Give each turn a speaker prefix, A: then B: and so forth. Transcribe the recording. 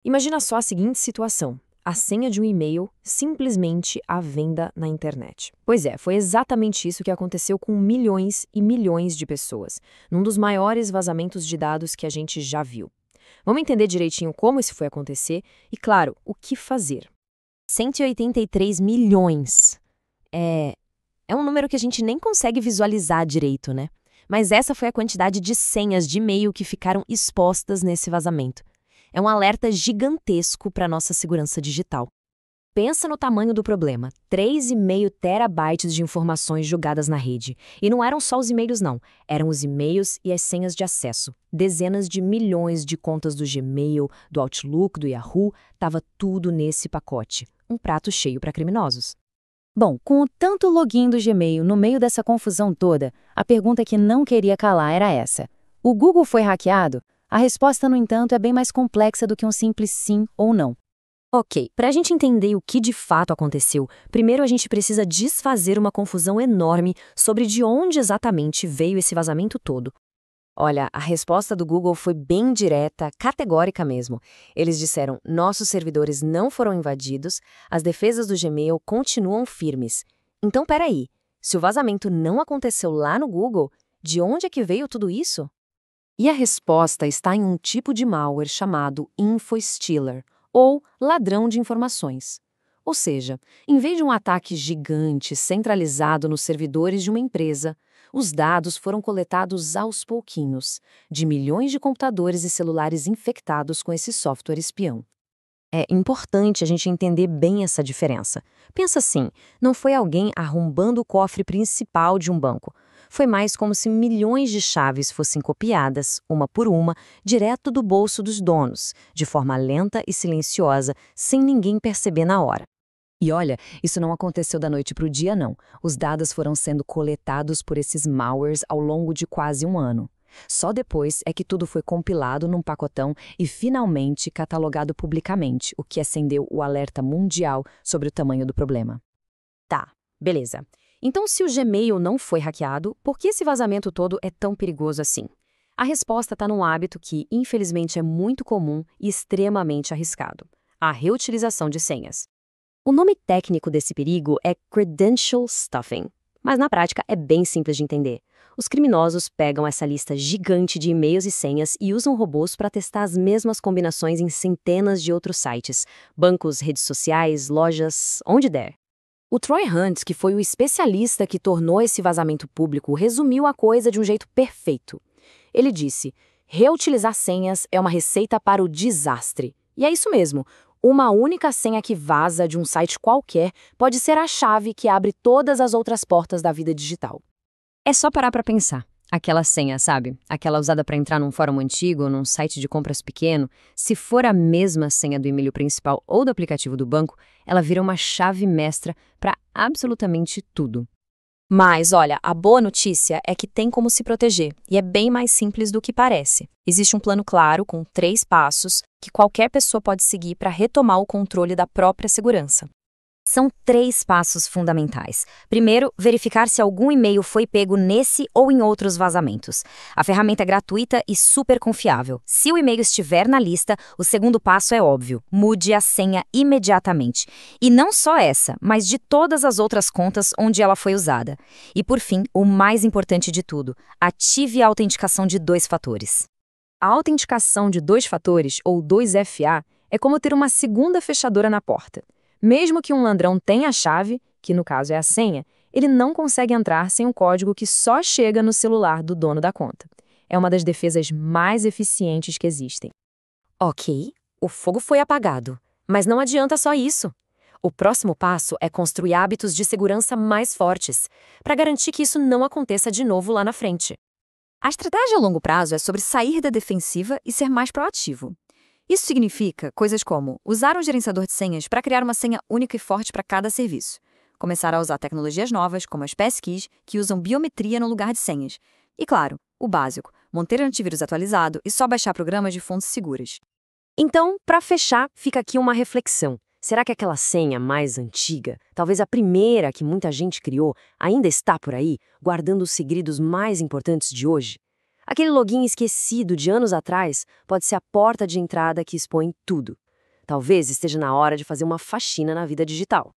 A: Imagina só a seguinte situação: a senha de um e-mail simplesmente à venda na internet. Pois é, foi exatamente isso que aconteceu com milhões e milhões de pessoas, num dos maiores vazamentos de dados que a gente já viu. Vamos entender direitinho como isso foi acontecer e, claro, o que fazer. 183 milhões. É um número que a gente nem consegue visualizar direito, né? Mas essa foi a quantidade de senhas de e-mail que ficaram expostas nesse vazamento. É um alerta gigantesco para a nossa segurança digital. Pensa no tamanho do problema: 3,5 terabytes de informações jogadas na rede. E não eram só os e-mails, não. Eram os e-mails e as senhas de acesso. Dezenas de milhões de contas do Gmail, do Outlook, do Yahoo, estava tudo nesse pacote. Um prato cheio para criminosos.
B: Bom, com o tanto login do Gmail no meio dessa confusão toda, a pergunta que não queria calar era essa: o Google foi hackeado? A resposta, no entanto, é bem mais complexa do que um simples sim ou não.
A: Ok, para a gente entender o que de fato aconteceu, primeiro a gente precisa desfazer uma confusão enorme sobre de onde exatamente veio esse vazamento todo. Olha, a resposta do Google foi bem direta, categórica mesmo. Eles disseram: nossos servidores não foram invadidos, as defesas do Gmail continuam firmes. Então, peraí, se o vazamento não aconteceu lá no Google, de onde é que veio tudo isso? E a resposta está em um tipo de malware chamado InfoStealer, ou ladrão de informações. Ou seja, em vez de um ataque gigante centralizado nos servidores de uma empresa, os dados foram coletados aos pouquinhos, de milhões de computadores e celulares infectados com esse software espião. É importante a gente entender bem essa diferença. Pensa assim, não foi alguém arrombando o cofre principal de um banco. Foi mais como se milhões de chaves fossem copiadas, uma por uma, direto do bolso dos donos, de forma lenta e silenciosa, sem ninguém perceber na hora.
B: E olha, isso não aconteceu da noite para o dia, não. Os dados foram sendo coletados por esses malwares ao longo de quase um ano. Só depois é que tudo foi compilado num pacotão e finalmente catalogado publicamente, o que acendeu o alerta mundial sobre o tamanho do problema.
A: Tá, beleza. Então, se o Gmail não foi hackeado, por que esse vazamento todo é tão perigoso assim? A resposta está num hábito que, infelizmente, é muito comum e extremamente arriscado: a reutilização de senhas. O nome técnico desse perigo é credential stuffing, mas na prática é bem simples de entender. Os criminosos pegam essa lista gigante de e-mails e senhas e usam robôs para testar as mesmas combinações em centenas de outros sites, bancos, redes sociais, lojas, onde der. O Troy Hunt, que foi o especialista que tornou esse vazamento público, resumiu a coisa de um jeito perfeito. Ele disse: reutilizar senhas é uma receita para o desastre. E é isso mesmo. Uma única senha que vaza de um site qualquer pode ser a chave que abre todas as outras portas da vida digital.
B: É só parar para pensar. Aquela senha, sabe? Aquela usada para entrar num fórum antigo ou num site de compras pequeno, se for a mesma senha do e-mail principal ou do aplicativo do banco, ela vira uma chave mestra para absolutamente tudo.
A: Mas, olha, a boa notícia é que tem como se proteger, e é bem mais simples do que parece. Existe um plano claro, com 3 passos, que qualquer pessoa pode seguir para retomar o controle da própria segurança. São 3 passos fundamentais. Primeiro, verificar se algum e-mail foi pego nesse ou em outros vazamentos. A ferramenta é gratuita e super confiável. Se o e-mail estiver na lista, o segundo passo é óbvio: mude a senha imediatamente. E não só essa, mas de todas as outras contas onde ela foi usada. E por fim, o mais importante de tudo: ative a autenticação de 2 fatores. A autenticação de 2 fatores, ou 2FA, é como ter uma segunda fechadura na porta. Mesmo que um ladrão tenha a chave, que no caso é a senha, ele não consegue entrar sem um código que só chega no celular do dono da conta. É uma das defesas mais eficientes que existem. Ok, o fogo foi apagado, mas não adianta só isso. O próximo passo é construir hábitos de segurança mais fortes, para garantir que isso não aconteça de novo lá na frente. A estratégia a longo prazo é sobre sair da defensiva e ser mais proativo. Isso significa coisas como usar um gerenciador de senhas para criar uma senha única e forte para cada serviço, começar a usar tecnologias novas, como as passkeys, que usam biometria no lugar de senhas, e, claro, o básico: manter antivírus atualizado e só baixar programas de fontes seguras. Então, para fechar, fica aqui uma reflexão. Será que aquela senha mais antiga, talvez a primeira que muita gente criou, ainda está por aí, guardando os segredos mais importantes de hoje? Aquele login esquecido de anos atrás pode ser a porta de entrada que expõe tudo.
C: Talvez esteja na hora de fazer uma faxina na vida digital.